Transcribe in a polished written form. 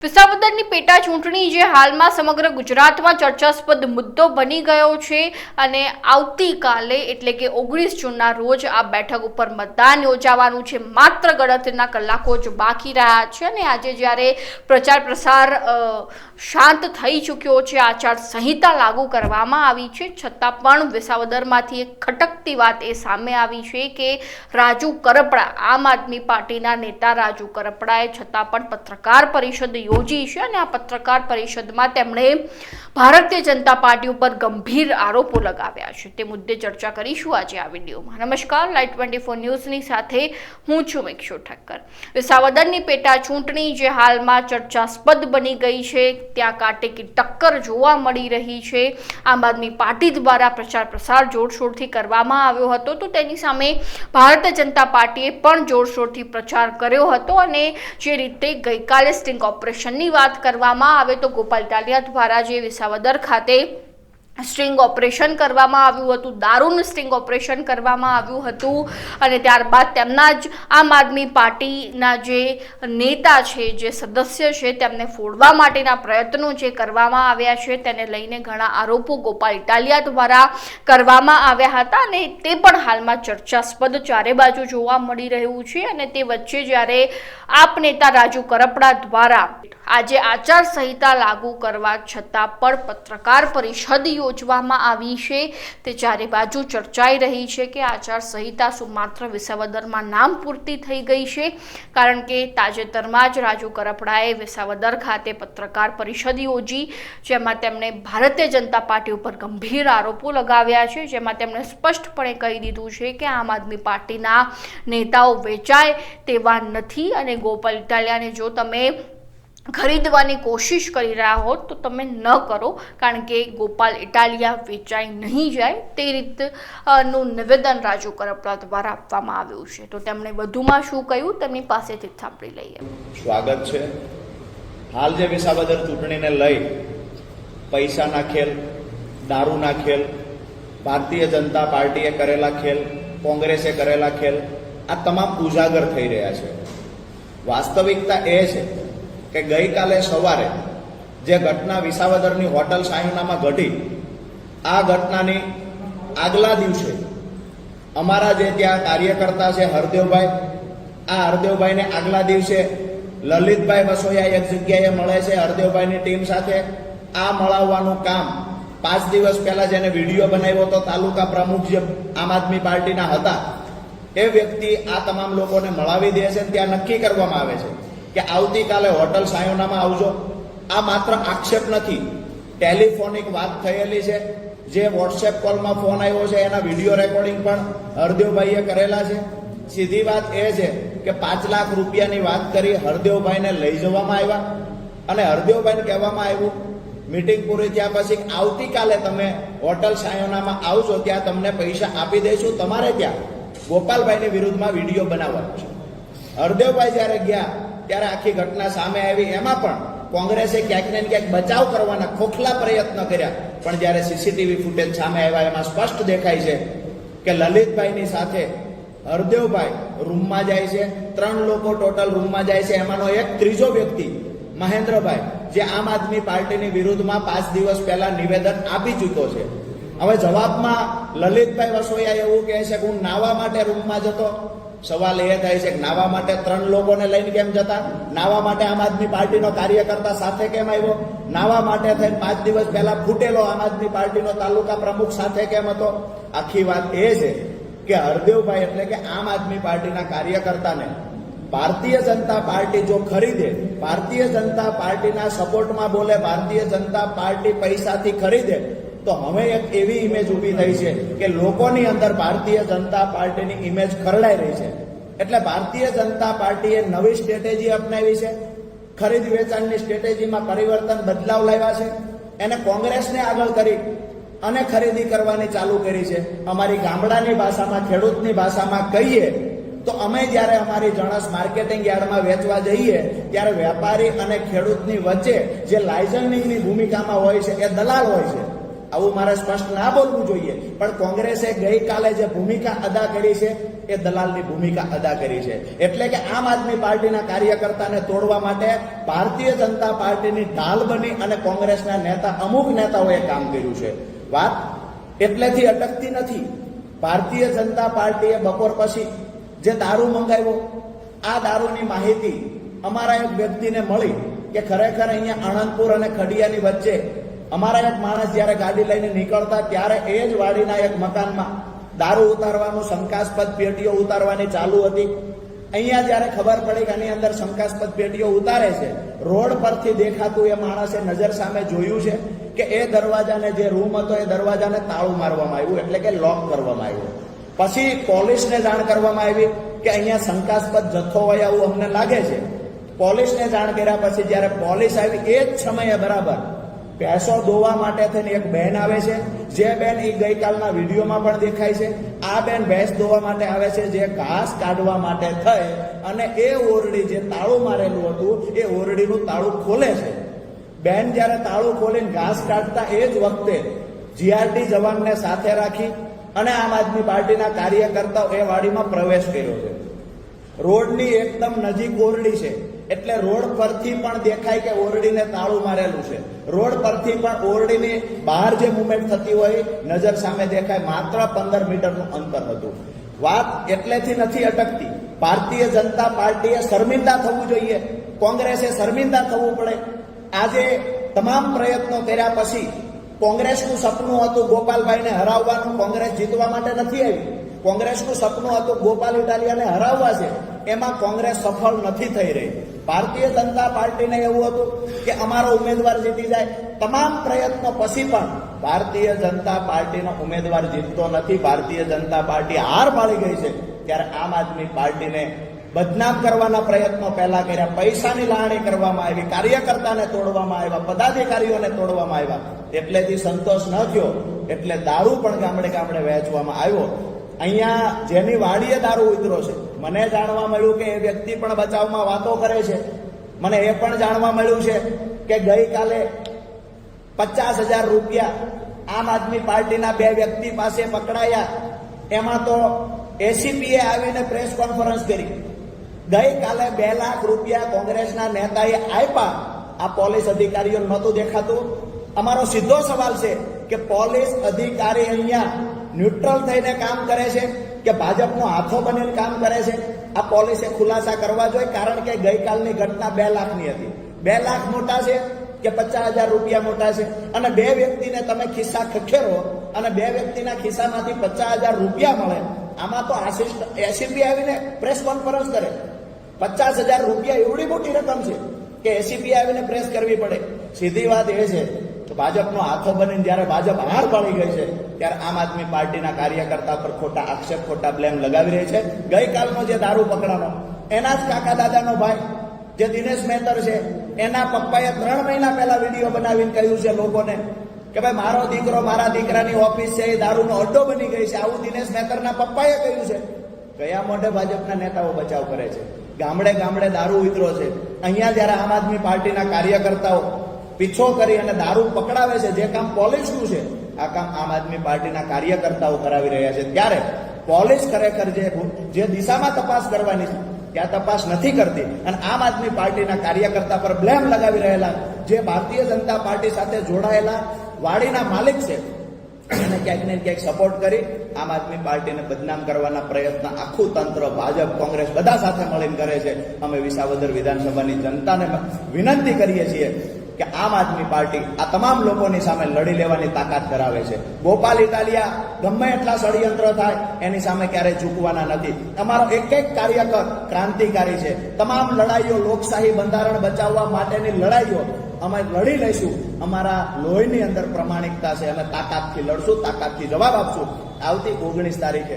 વિસાવદરની પેટા ચૂંટણી જે હાલમાં સમગ્ર ગુજરાતમાં ચર્ચાસ્પદ મુદ્દો બની ગયો છે અને આવતીકાલે એટલે કે 19 જૂનના રોજ આ બેઠક ઉપર મતદાન યોજાવાનું છે। માત્ર ગણતરીના કલાકો જ બાકી રહ્યા છે અને આજે જ્યારે પ્રચાર પ્રસાર શાંત થઈ ચૂક્યો છે, આચાર સંહિતા લાગુ કરવામાં આવી છે, છતાં પણ વિસાવદરમાંથી એક ખટકતી વાત એ સામે આવી છે કે રાજુ કરપડા, આમ આદમી પાર્ટીના નેતા રાજુ કરપડાએ છતાં પણ પત્રકાર પરિષદ યોજી છે અને આ પત્રકાર પરિષદમાં તેમણે ભારતીય જનતા પાર્ટી ઉપર ગંભીર આરોપો લગાવ્યા છે। તે મુદ્દે ચર્ચા કરીશું આજે આ વિડીયોમાં। નમસ્કાર, લાઈટ 24 ન્યૂઝની સાથે હું છું મિક્ષુ ઠક્કર। વિસાવદરની પેટા ચૂંટણી જે હાલમાં ચર્ચાસ્પદ બની ગઈ છે, ત્યાં કાટેકી ટક્કર જોવા મળી રહી છે। આમ આદમી પાર્ટી દ્વારા પ્રચાર પ્રસાર જોરશોરથી કરવામાં આવ્યો હતો, તો તેની સામે ભારતીય જનતા પાર્ટીએ પણ જોરશોરથી પ્રચાર કર્યો હતો અને જે રીતે ગઈકાલે સ્ટિંગ ઓપરેશનની વાત કરવામાં આવે તો ગોપાલ ઇટાલિયા દ્વારા જે વિસાવદર ખાતે સ્ટિંગ ઓપરેશન કરવામાં આવ્યું હતું, દારૂનું સ્ટિંગ ઓપરેશન કરવામાં આવ્યું હતું અને ત્યારબાદ તેમના જ આમ આદમી પાર્ટીના જે નેતા છે, જે સદસ્ય છે, તેમને ફોડવા માટેના પ્રયત્નો જે કરવામાં આવ્યા છે તેને લઈને ઘણા આરોપો ગોપાલ ઇટાલિયા દ્વારા કરવામાં આવ્યા હતા અને તે પણ હાલમાં ચર્ચાસ્પદ ચારે બાજુ જોવા મળી રહ્યું છે। અને તે વચ્ચે જ્યારે આપ નેતા રાજુ કરપડા દ્વારા આજે આચાર સંહિતા લાગુ કરવા છતાં પણ પત્રકાર પરિષદ યોજવામાં આવી છે, તે ચારે બાજુ ચર્ચાઈ રહી છે કે આચાર સંહિતા શું માત્ર વિસાવદરમાં નામ પૂરતી થઈ ગઈ છે, કારણ કે તાજેતરમાં જ રાજુ કરપડાએ વિસાવદર ખાતે પત્રકાર પરિષદ યોજી, જેમાં તેમણે ભારતીય જનતા પાર્ટી ઉપર ગંભીર આરોપો લગાવ્યા છે, જેમાં તેમણે સ્પષ્ટપણે કહી દીધું છે કે આમ આદમી પાર્ટીના નેતાઓ વેચાય તેવા નથી અને ગોપાલ ઇટાલિયાને જો તમે ખરીદવાની કોશિશ કરી રહ્યા હો તો તમે ન કરો, કારણ કે ગોપાલ ઇટાલિયા વેચાઈ નહીં જાય, તે રીતનું નિવેદન રાજુ કરપડા દ્વારા આપવામાં આવ્યું છે। તો તેમણે વધુમાં શું કહ્યું તેમની પાસેથી સાંભળી લઈએ। સ્વાગત છે। હાલ જે વિસાવદર ચૂંટણીને લઈ પૈસાના ખેલ, દારૂના ખેલ, ભારતીય જનતા પાર્ટીએ કરેલા ખેલ, કોંગ્રેસે કરેલા ખેલ, આ તમામ ઉજાગર થઈ રહ્યા છે। વાસ્તવિકતા એ છે કે ગઈકાલે સવારે જે ઘટના વિસાવદરની હોટલ સાયુનામાં ઘટી, આ ઘટનાની આગલા દિવસે અમારા જે ત્યાં કાર્યકર્તા છે હરદેવભાઈ, આ હરદેવભાઈને આગલા દિવસે લલિતભાઈ વસોયા એક જગ્યાએ મળે છે હરદેવભાઈની ટીમ સાથે। આ મળાવવાનું કામ 5 દિવસ પહેલા જેને વિડીયો બનાવ્યો હતો તાલુકા પ્રમુખ જે આમ આદમી પાર્ટીના હતા, એ વ્યક્તિ આ તમામ લોકોને મળાવી દે છે। ત્યાં નક્કી કરવામાં આવે છે કે આવતીકાલે હોટલ સાયોનામાં આવજો। આ માત્ર આક્ષેપ નથી, ટેલિફોનિક વાત થયેલી છે, જે વોટ્સએપ કોલમાં ફોન આવ્યો છે એના વિડીયો રેકોર્ડિંગ પણ હરદેવભાઈએ કરેલા છે। સીધી વાત એ છે કે 5 લાખ રૂપિયાની વાત કરી, હરદેવભાઈને લઈ જવામાં આવ્યા અને હરદેવભાઈને કહેવામાં આવ્યું મીટિંગ પૂરી થયા પછી આવતીકાલે તમે હોટલ સાયોનામાં આવજો, ત્યાં તમને પૈસા આપી દઈશું, તમારે ત્યાં ગોપાલભાઈની વિરુદ્ધમાં વિડીયો બનાવવાનો છે। હરદેવભાઈ જ્યારે ગયા ત્યારે આખી ઘટના સામે આવી, એમાં પણ કોંગ્રેસે ક્યાંક ને ક્યાંક બચાવ કરવાના ખોખલા પ્રયત્ન કર્યા, પણ જ્યારે સીસીટીવી ફૂટેજ સામે આવ્યા એમાં સ્પષ્ટ દેખાય છે કે લલિતભાઈની સાથે હરદેવભાઈ રૂમમાં જાય છે, 3 લોકો ટોટલ રૂમમાં જાય છે, એમાંનો એક ત્રીજો વ્યક્તિ મહેન્દ્રભાઈ જે આમ આદમી પાર્ટીની વિરુદ્ધમાં 5 દિવસ પહેલા નિવેદન આપી ચૂક્યો છે। હવે જવાબમાં લલિતભાઈ વસોયા એવું કહે છે કે હું નાવા માટે રૂમમાં જતો। સવાલ એ થાય છે કે નાવા માટે 3 લોકોને લઈને કેમ જતા? નાવા માટે આમ આદમી પાર્ટીનો કાર્યકર્તા સાથે કેમ આવ્યો? નાવા માટે થઈને 5 દિવસ પહેલા ફૂટેલો આમ આદમી પાર્ટીનો તાલુકા પ્રમુખ સાથે કેમ હતો? આખી વાત એ છે કે હરદેવભાઈ એટલે કે આમ આદમી પાર્ટીના કાર્યકર્તાને ભારતીય જનતા પાર્ટી જો ખરીદે, ભારતીય જનતા પાર્ટીના સપોર્ટમાં બોલે, ભારતીય જનતા પાર્ટી પૈસાથી ખરીદે, તો હવે એક એવી ઇમેજ ઊભી થઈ છે કે લોકોની અંદર ભારતીય જનતા પાર્ટીની ઇમેજ ખરડાઈ રહી છે। એટલે ભારતીય જનતા પાર્ટીએ નવી સ્ટ્રેટેજી અપનાવી છે, ખરીદ વેચાણની સ્ટ્રેટેજીમાં પરિવર્તન, બદલાવ લાવ્યા છે, એને કોંગ્રેસને આગળ કરી અને ખરીદી કરવાની ચાલુ કરી છે। અમારી ગામડાની ભાષામાં, ખેડૂતની ભાષામાં કહીએ તો અમે જ્યારે અમારી જણસ માર્કેટિંગ યાર્ડમાં વેચવા જઈએ ત્યારે વેપારી અને ખેડૂતની વચ્ચે જે લાયસન્સિંગની ભૂમિકામાં હોય છે એ દલાલ હોય છે। આવું મારે સ્પષ્ટ ના બોલવું જોઈએ, પણ કોંગ્રેસે ગઈકાલે જે ભૂમિકા અદા કરી છે એ દલાલની ભૂમિકા અદા કરી છે. એટલે કે આમ આદમી પાર્ટીના કાર્યકર્તાને તોડવા માટે ભારતીય જનતા પાર્ટીની ઢાલ બની અને કોંગ્રેસના નેતા, અમુક નેતાઓએ કામ કર્યું છે. વાત એટલેથી અટકતી નથી. ભારતીય જનતા પાર્ટીએ બપોર પછી જે દારૂ મંગાવ્યો, આ દારૂની માહિતી અમારા એક વ્યક્તિને મળી કે ખરેખર અહીંયા આણંદપુર અને ખડિયાની વચ્ચે અમારા એક માણસ જ્યારે ગાડી લઈને નીકળતા ત્યારે એ જ વાડીના એક મકાનમાં દારૂ ઉતારવાનું, શંકાસ્પદ પેટીઓ ઉતારવાની ચાલુ હતી. અહીંયા જ્યારે ખબર પડી કે આની અંદર શંકાસ્પદ પેટીઓ ઉતારે છે, રોડ પરથી દેખાતું એ માણસે નજર સામે જોયું છે કે એ દરવાજાને, જે રૂમ હતો એ દરવાજાને તાળું મારવામાં આવ્યું, એટલે કે લોક કરવામાં આવ્યું. પછી પોલીસને જાણ કરવામાં આવી કે અહીંયા શંકાસ્પદ જથ્થો હોય એવું અમને લાગે છે. પોલીસને જાણ કર્યા પછી જ્યારે પોલીસ આવી એ જ સમયે બરાબર ભેંસો દોવા માટે થઈને એક બહેન આવે છે, જે બેન એ ગઈકાલના વિડીયોમાં પણ દેખાય છે. આ બેન ભેંસ દોવા માટે આવે છે, જે ઘાસ કાઢવા માટે થઈ અને એ ઓરડી, જે તાળું મારેલું હતું એ ઓરડીનું તાળું ખોલે છે. બેન જ્યારે તાળું ખોલીને ઘાસ કાઢતા એ જ વખતે જીઆરડી જવાનને સાથે રાખી અને આમ આદમી પાર્ટીના કાર્યકર્તાઓ એ વાડીમાં પ્રવેશ કર્યો છે. રોડની એકદમ નજીક ઓરડી છે, એટલે રોડ પરથી પણ દેખાય કે ઓરડીને તાળું મારેલું છે. રોડ પરથી પણ ઓરડીની બહાર જે મુવમેન્ટ થતી હોય નજર સામે દેખાય. માત્ર 15 મીટરનું અંતર હતું. વાત એટલેથી નથી અટકતી. ભારતીય જનતા પાર્ટીએ શર્મિંદા થવું જોઈએ, કોંગ્રેસે શર્મિંદા થવું પડે. આજે તમામ પ્રયત્નો કર્યા પછી કોંગ્રેસનું સપનું હતું ગોપાલભાઈને હરાવવાનું, કોંગ્રેસ જીતવા માટે નથી આવી. કોંગ્રેસનું સપનું હતું ગોપાલ ઇટાલિયાને હરાવવા છે, એમાં કોંગ્રેસ સફળ નથી થઈ રહી. ભારતીય જનતા પાર્ટીને એવું હતું કે અમારો ઉમેદવાર જીતી જાય. તમામ પ્રયત્નો પછી પણ ભારતીય જનતા પાર્ટીનો ઉમેદવાર જીતતો નથી. ભારતીય જનતા પાર્ટી હાર પાડી ગઈ છે. ત્યારે આમ આદમી પાર્ટીને બદનામ કરવાના પ્રયત્નો પહેલા કર્યા, પૈસાની લાગણી કરવામાં આવી, કાર્યકર્તાને તોડવામાં આવ્યા, પદાધિકારીઓને તોડવામાં આવ્યા. એટલેથી સંતોષ ન થયો એટલે દારૂ પણ ગામડે ગામડે વહેંચવામાં આવ્યો. અહીંયા જેની વાડીએ દારૂ ઉતરો છે, મને જાણવા મળ્યું કે એ વ્યક્તિ પણ બચાવમાં વાતો કરે છે. મને એ પણ જાણવા મળ્યું છે કે ગઈકાલે 50,000 રૂપિયા આમ આદમી પાર્ટીના 2 વ્યક્તિ પાસે પકડાયા. એમાં તો એસીપીએ આવીને પ્રેસ કોન્ફરન્સ કરી. ગઈકાલે 2 લાખ રૂપિયા કોંગ્રેસના નેતાએ આપ્યા. આ પોલીસ અધિકારીઓ નહોતું દેખાતું. અમારો સીધો સવાલ છે કે પોલીસ અધિકારી અહીંયા ન્યુટ્રલ થઈને કામ કરે છે કે ભાજપનો હાથો બનીને કામ કરે છે? આ પોલીસે ખુલાસા કરવા જોઈએ. કારણ કે ગઈકાલની ઘટના 2 લાખની હતી. 2 લાખ મોટા છે કે 50,000 રૂપિયા મોટા છે? અને 2 વ્યક્તિને તમે ખિસ્સા ખખેરો અને 2 વ્યક્તિના ખિસ્સામાંથી 50,000 રૂપિયા મળે. આમાં તો એસીપી આવીને પ્રેસ કોન્ફરન્સ કરે. 50,000 રૂપિયા એવડી મોટી રકમ છે કે એસીપી આવીને પ્રેસ કરવી પડે. સીધી વાત એ છે કે ભાજપનો હાથો બનીને જ્યારે ભાજપ હાર પાડી ગઈ છે ત્યારે આમ આદમી પાર્ટીના કાર્યકર્તા પર ખોટા આક્ષેપ, ખોટા બ્લેમ લગાવી રહી છે. ગઈકાલનો જે દારૂ પકડાનો, એના જ કાકા દાદાનો ભાઈ જે દિનેશ મહેતર છે, એના પપ્પાએ 3 મહિના પહેલા વિડીયો બનાવીને કહ્યું છે લોકોને કે ભાઈ મારો દીકરો, મારા દીકરાની ઓફિસ છે એ દારૂનો અડ્ડો બની ગઈ છે. આવું દિનેશ મહેતરના પપ્પાએ કહ્યું છે. કયા મોઢે ભાજપના નેતાઓ બચાવ કરે છે? ગામડે ગામડે દારૂ ઉતરો છે. અહીંયા જ્યારે આમ આદમી પાર્ટીના કાર્યકર્તાઓ પીછો કરી અને દારૂ પકડાવે છે, જે કામ પોલીસનું છે, આ કામ આમ આદમી પાર્ટીના કાર્યકર્તાઓ કરાવી રહ્યા છે. ત્યારે પોલીસ ખરેખર જે દિશામાં તપાસ કરવાની છે ત્યાં તપાસ નથી કરતી અને આમ આદમી પાર્ટીના કાર્યકર્તા પર બ્લેમ લગાવી રહેલા જે ભારતીય જનતા પાર્ટી સાથે જોડાયેલા વાડીના માલિક છે, એને ક્યાંક ને ક્યાંક સપોર્ટ કરી આમ આદમી પાર્ટીને બદનામ કરવાના પ્રયત્ન આખું તંત્ર, ભાજપ, કોંગ્રેસ બધા સાથે મળીને કરે છે. અમે વિસાવદર વિધાનસભાની જનતાને વિનંતી કરીએ છીએ કે આમ આદમી પાર્ટી આ તમામ લોકોની સામે લડી લેવાની તાકાત ધરાવે છે. ગોપાલ ઇટાલિયા ગમે એટલા ષડયંત્ર થાય એની સામે ક્યારેય ઝૂકવાના નથી. અમારો એક એક કાર્યકર ક્રાંતિકારી છે. તમામ લડાઈઓ, લોકશાહી બંધારણ બચાવવા માટેની લડાઈઓ અમે લડી લઈશું. અમારા લોહીની અંદર પ્રમાણિકતા છે. અમે તાકાતથી લડશું, તાકાતથી જવાબ આપશું. આવતી 19 તારીખે